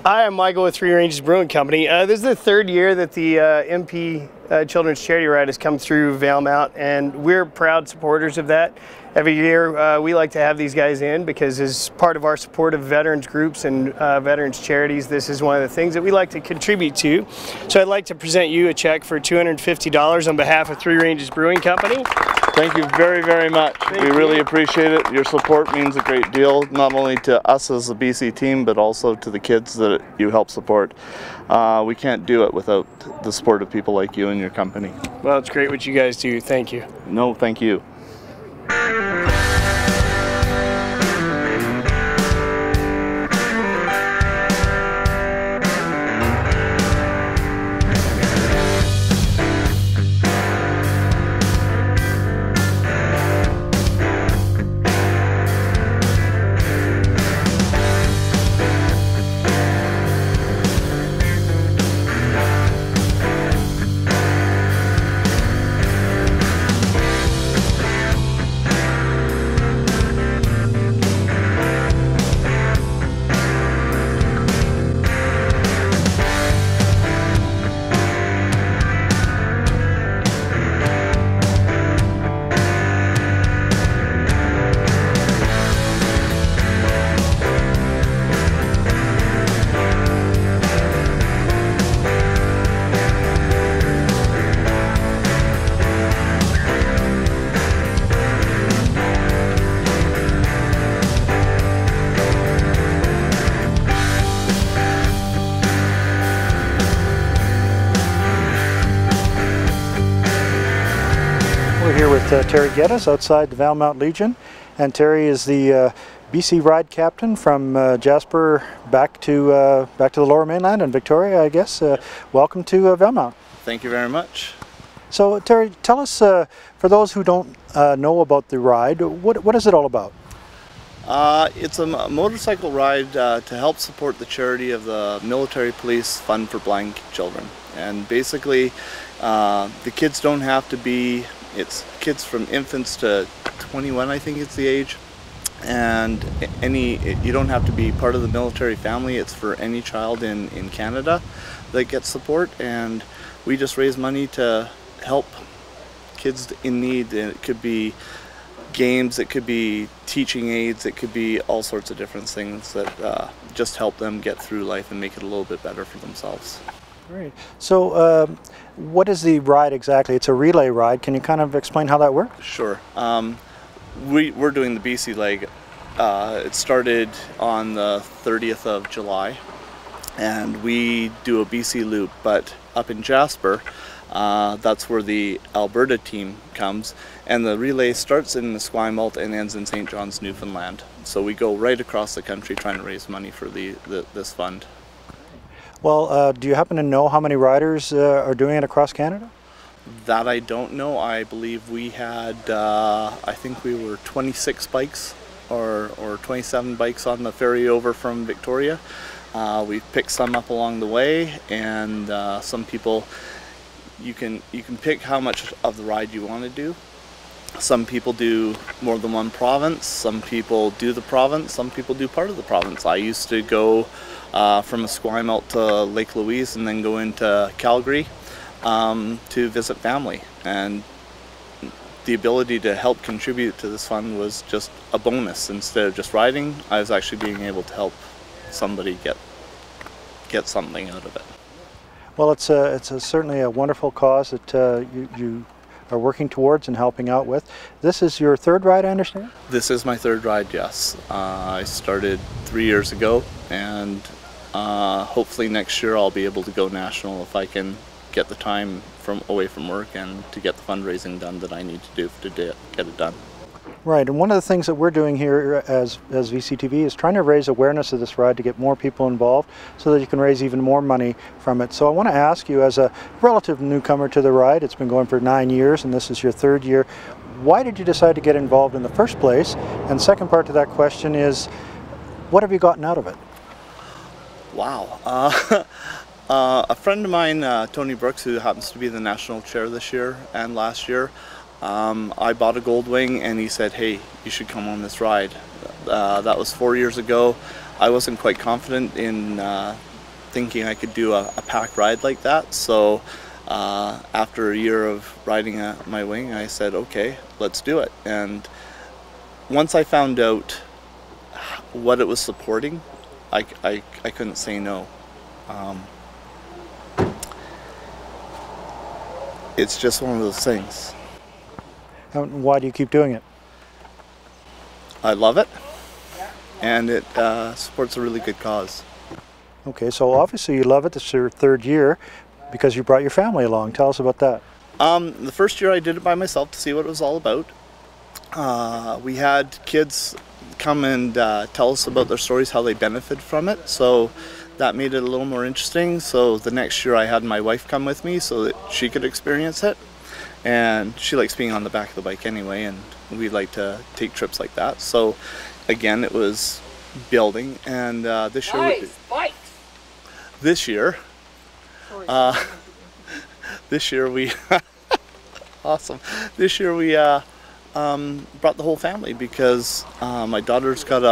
Hi, I'm Michael with Three Ranges Brewing Company. This is the third year that the MP Children's Charity Ride has come through Valemount, and we're proud supporters of that. Every year we like to have these guys in because as part of our support of veterans groups and veterans charities, this is one of the things that we like to contribute to. So I'd like to present you a check for $250 on behalf of Three Ranges Brewing Company. Thank you very, very much. We really appreciate it. Your support means a great deal, not only to us as the BC team, but also to the kids that you help support. We can't do it without the support of people like you and your company. Well, it's great what you guys do. Thank you. No, thank you. We're here with Terry Geddes outside the Valemount Legion, and Terry is the BC ride captain from Jasper back to the Lower Mainland and Victoria, I guess. Welcome to Valemount. Thank you very much. So Terry, tell us, for those who don't know about the ride, what is it all about? It's a motorcycle ride to help support the charity of the Military Police Fund for Blind Children. And basically, the kids don't have to be, it's kids from infants to 21, I think it's the age. And you don't have to be part of the military family. It's for any child in Canada that gets support. And we just raise money to help kids in need. And it could be games, it could be teaching aids, it could be all sorts of different things that just help them get through life and make it a little bit better for themselves. Great. So what is the ride exactly? It's a relay ride. Can you kind of explain how that works? Sure. We're doing the BC leg. It started on the 30th of July, and we do a BC loop, but up in Jasper, that's where the Alberta team comes, and the relay starts in the Valemount and ends in St. John's, Newfoundland. So we go right across the country trying to raise money for this fund. Well, do you happen to know how many riders are doing it across Canada? That I don't know. I believe we had, I think we were 26 bikes or 27 bikes on the ferry over from Victoria. We've picked some up along the way, and some people, you can pick how much of the ride you want to do. Some people do more than one province, some people do the province, some people do part of the province. I used to go from Valemount to Lake Louise and then go into Calgary to visit family. And the ability to help contribute to this fund was just a bonus. Instead of just riding, I was actually being able to help somebody get something out of it. Well, it's certainly a wonderful cause that you are working towards and helping out with. This is your third ride, I understand? This is my third ride, yes. I started 3 years ago, and hopefully next year I'll be able to go national if I can get the time away from work and to get the fundraising done that I need to do to get it done. Right, and one of the things that we're doing here as VCTV is trying to raise awareness of this ride to get more people involved so that you can raise even more money from it. So I want to ask you, as a relative newcomer to the ride, it's been going for 9 years and this is your third year, why did you decide to get involved in the first place? And second part to that question is, what have you gotten out of it? Wow. A friend of mine, Tony Brooks, who happens to be the national chair this year and last year, I bought a Goldwing and he said, hey, you should come on this ride. That was 4 years ago. I wasn't quite confident in thinking I could do a pack ride like that. So after a year of riding my wing, I said, okay, let's do it. And once I found out what it was supporting, I couldn't say no. It's just one of those things. And why do you keep doing it? I love it, and it supports a really good cause. Okay, so obviously you love it. This is your third year because you brought your family along. Tell us about that. The first year I did it by myself to see what it was all about. We had kids come and tell us about their stories, how they benefit from it. So that made it a little more interesting. So the next year I had my wife come with me so that she could experience it. And she likes being on the back of the bike anyway, and we like to take trips like that. So again, it was building, and this year, this year we awesome. This year we brought the whole family because my daughter's got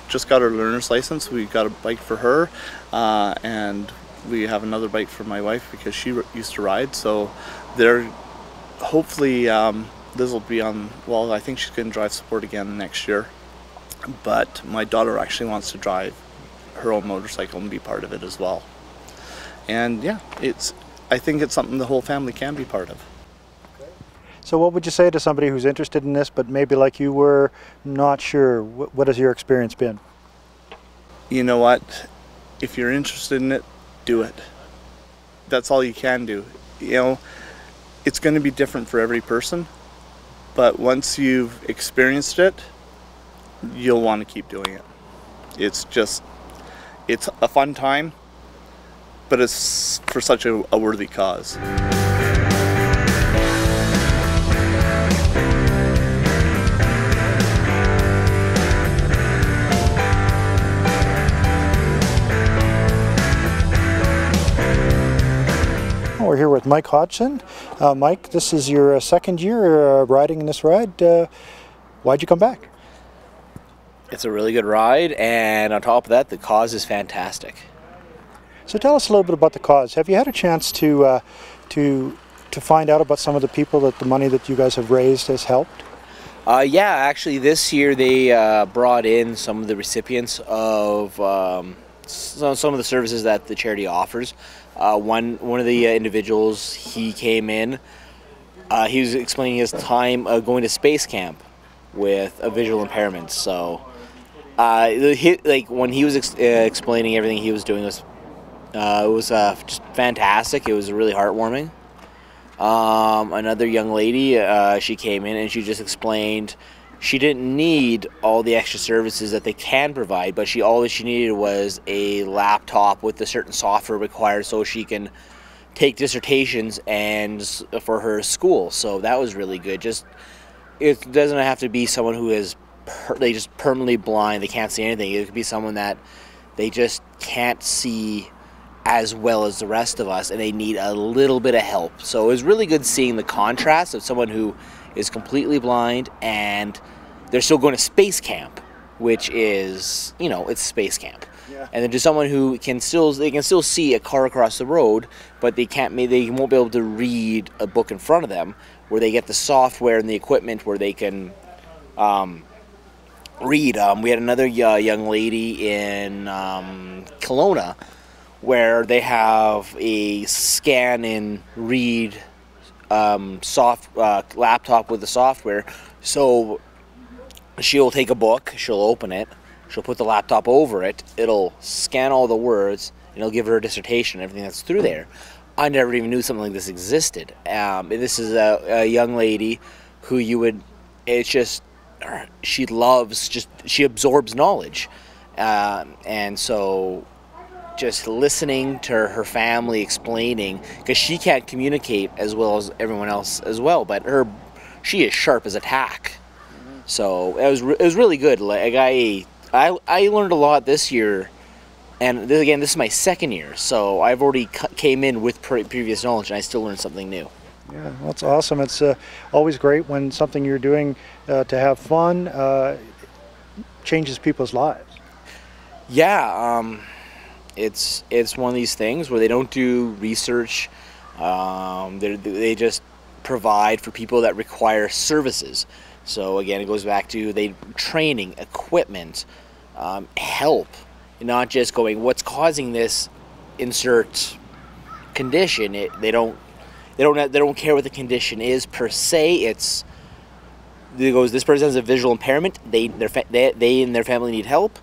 just got her learner's license. We got a bike for her, and we have another bike for my wife because she used to ride. So they're hopefully this will be on. Well, I think she's going to drive support again next year. But my daughter actually wants to drive her own motorcycle and be part of it as well. And yeah, I think it's something the whole family can be part of. So what would you say to somebody who's interested in this, but maybe like you were not sure? What has your experience been? You know what? If you're interested in it, do it. That's all you can do. You know, it's going to be different for every person, but once you've experienced it, you'll want to keep doing it. It's a fun time, but it's for such a worthy cause. We're here with Mike Hobson. Mike, this is your second year riding in this ride. Why'd you come back? It's a really good ride, and on top of that, the cause is fantastic. So tell us a little bit about the cause. Have you had a chance to find out about some of the people that the money that you guys have raised has helped? Yeah, actually this year they brought in some of the recipients of some of the services that the charity offers. One of the individuals, he came in, he was explaining his time going to space camp with a visual impairment. So like when he was explaining everything he was doing, it was just fantastic. It was really heartwarming. Another young lady, she came in and she just explained she didn't need all the extra services that they can provide, but all that she needed was a laptop with the certain software required so she can take dissertations and for her school. So that was really good. It doesn't have to be someone who is just permanently blind, they can't see anything. It could be someone that they just can't see as well as the rest of us and they need a little bit of help. So it was really good seeing the contrast of someone who is completely blind and they're still going to space camp, which is, you know, it's space camp. Yeah. And then to someone who can still see a car across the road, but they won't be able to read a book in front of them, where they get the software and the equipment where they can read. We had another young lady in Kelowna where they have a scan and read laptop with the software. So she'll take a book, she'll open it, she'll put the laptop over it, it'll scan all the words, and it'll give her a dissertation, everything that's through there. I never even knew something like this existed. And this is a young lady who she absorbs knowledge. And so just listening to her family explaining, because she can't communicate as well as everyone else as well, but she is sharp as a tack. So it was really good. Like I learned a lot this year, and this is my second year, so I've already came in with previous knowledge, and I still learned something new. Yeah, well, that's awesome. It's always great when something you're doing to have fun changes people's lives. Yeah, It's one of these things where they don't do research. They just provide for people that require services. So again, it goes back to training, equipment, help, not just going, what's causing this insert condition. They don't care what the condition is per se. It goes, this person has a visual impairment. They and their family need help.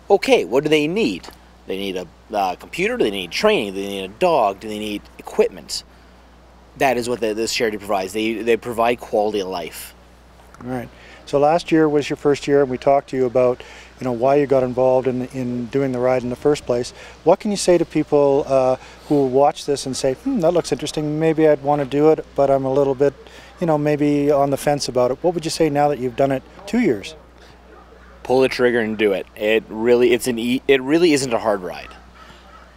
Okay, what do they need? They need a computer. Do they need training? Do they need a dog? Do they need equipment? That is what this charity provides. They provide quality of life. All right. So last year was your first year, and we talked to you about, why you got involved in doing the ride in the first place. What can you say to people who will watch this and say, that looks interesting, maybe I'd want to do it, but I'm a little bit, maybe on the fence about it? What would you say now that you've done it 2 years? Pull the trigger and do it. It really isn't a hard ride.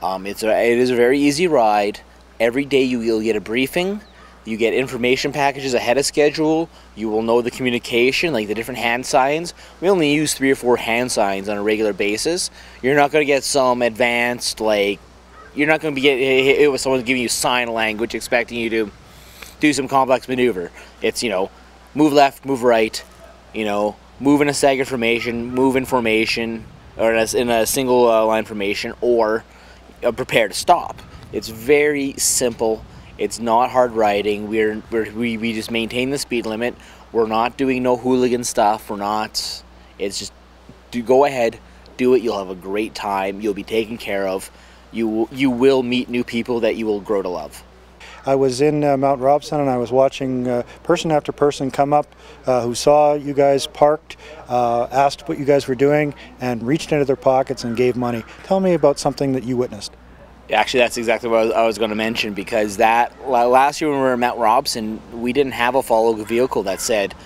It is a very easy ride. Every day you'll get a briefing. You get information packages ahead of schedule. You will know the communication, like the different hand signs. We only use 3 or 4 hand signs on a regular basis. You're not going to get some advanced, you're not going to be hit with someone giving you sign language expecting you to do some complex maneuver. It's, move left, move right, move in a staggered formation, move in formation, or in a single line formation, or prepare to stop. It's very simple. It's not hard riding. We just maintain the speed limit. We're not doing no hooligan stuff. It's just go ahead, do it. You'll have a great time. You'll be taken care of. You will meet new people that you will grow to love. I was in Mount Hobson, and I was watching person after person come up who saw you guys parked, asked what you guys were doing, and reached into their pockets and gave money. Tell me about something that you witnessed. Actually, that's exactly what I was going to mention, because last year when we were at Mount Hobson, we didn't have a follow vehicle that said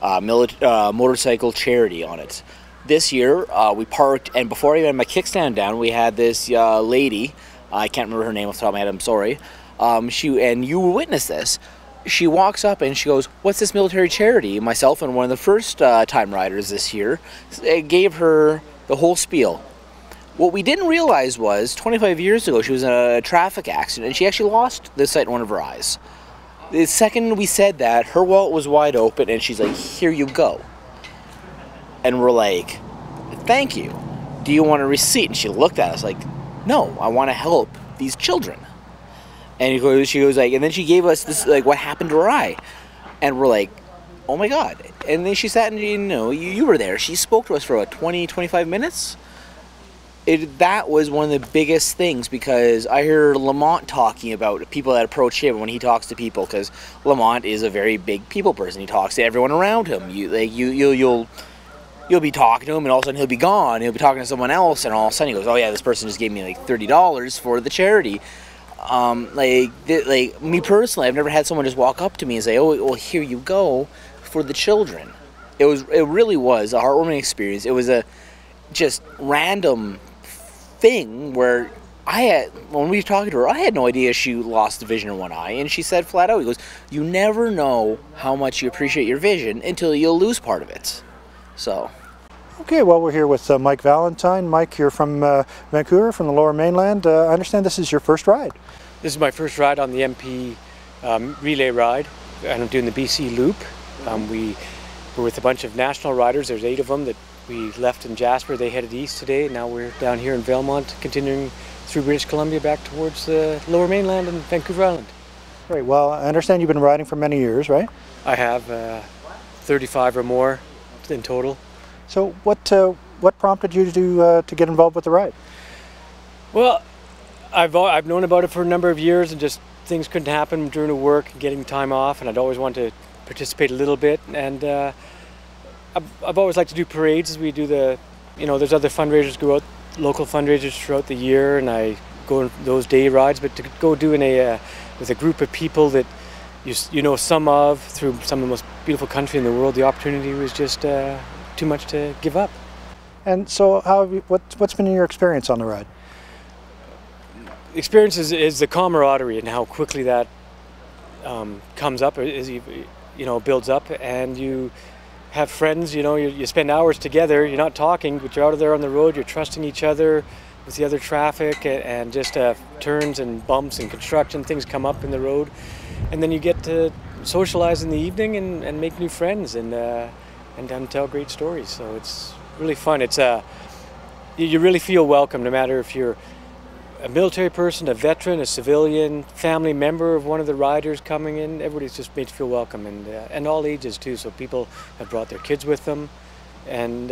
motorcycle charity on it. This year, we parked, and before I even had my kickstand down, we had this lady, I can't remember her name off the top of my head, I'm sorry, and you witnessed this. She walks up and she goes, "What's this military charity?" Myself and one of the first time riders this year gave her the whole spiel. What we didn't realize was 25 years ago she was in a traffic accident and she actually lost the sight in one of her eyes. The second we said that, her wallet was wide open and she's like, "Here you go." And we're like, "Thank you. Do you want a receipt?" And she looked at us like, "No, I want to help these children." And she goes like, and then she gave us this, what happened to her eye. And we're like, "Oh my God." And then she sat and, you were there. She spoke to us for 20, 25 minutes. That was one of the biggest things, because I hear Valemount talking about people that approach him when he talks to people, because Valemount is a very big people person. He talks to everyone around him. You'll be talking to him, and all of a sudden he'll be gone. He'll be talking to someone else, and all of a sudden he goes, "Oh yeah, this person just gave me $30 for the charity." Me personally, I've never had someone just walk up to me and say, "Oh, well, here you go for the children." It really was a heartwarming experience. It was a just random thing where when we were talking to her, I had no idea she lost the vision in one eye, and she said flat out, he goes, "You never know how much you appreciate your vision until you'll lose part of it." So. Okay, well, we're here with Mike Valentine. Mike, you're from Vancouver, from the Lower Mainland. I understand this is your first ride. This is my first ride on the MP relay ride, and I'm doing the BC Loop. We were with a bunch of national riders. There's 8 of them that we left in Jasper. They headed east today. Now we're down here in Valemount, continuing through British Columbia back towards the Lower Mainland and Vancouver Island. Great. Well, I understand you've been riding for many years, right? I have 35 or more in total. So what prompted you to get involved with the ride? Well, I've known about it for a number of years, and just things couldn't happen during the work and getting time off, and I'd always wanted to participate a little bit. And I've always liked to do parades as we do there's other fundraisers go out, local fundraisers throughout the year, and I go on those day rides. But to go doing with a group of people that you know some of through some of the most beautiful country in the world, the opportunity was just too much to give up. And so, what's been your experience on the ride? Experience is the camaraderie and how quickly that comes up, builds up, and you have friends. You spend hours together. You're not talking, but you're out there on the road. You're trusting each other. with the other traffic and just turns and bumps and construction, things come up in the road. And then you get to socialize in the evening and make new friends and tell great stories. So it's really fun. It's you really feel welcome, no matter if you're a military person, a veteran, a civilian, family member of one of the riders coming in. Everybody's just made to feel welcome, and all ages too. So people have brought their kids with them and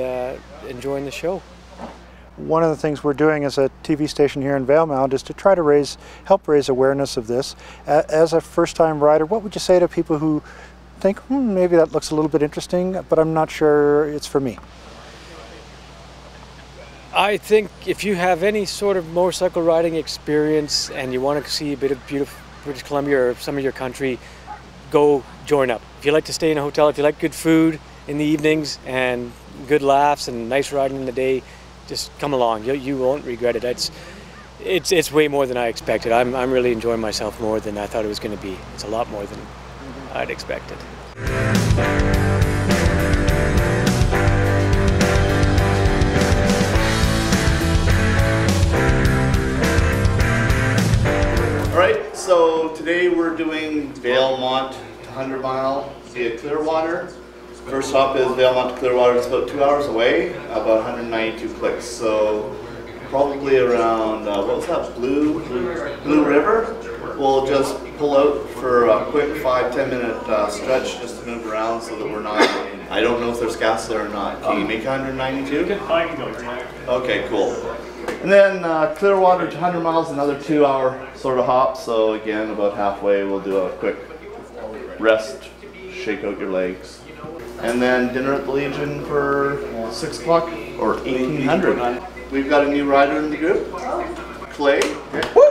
enjoying the show. One of the things we're doing as a TV station here in Valemount is to try to help raise awareness of this. As a first-time rider, what would you say to people who think, maybe that looks a little bit interesting, but I'm not sure it's for me? I think if you have any sort of motorcycle riding experience and you want to see a bit of beautiful British Columbia or some of your country, go join up. If you like to stay in a hotel, if you like good food in the evenings and good laughs and nice riding in the day, just come along. You won't regret it. It's way more than I expected. I'm really enjoying myself more than I thought it was going to be. It's a lot more than I'd expected. Alright, so today we're doing Valemount to 100 Mile via Clearwater. First stop is Valemount to Clearwater. It's about 2 hours away, about 192 clicks. So probably around, what was that, Blue River? We'll just pull out for a quick 5-10 minute stretch just to move around so that we're not, I don't know if there's gas there or not. Can you make 192? I can go. Okay, cool. And then Clearwater to 100 miles, another 2 hour sort of hop. So again, about halfway, we'll do a quick rest, shake out your legs. And then dinner at the Legion for 6 o'clock or 1800. We've got a new rider in the group, Clay. Okay.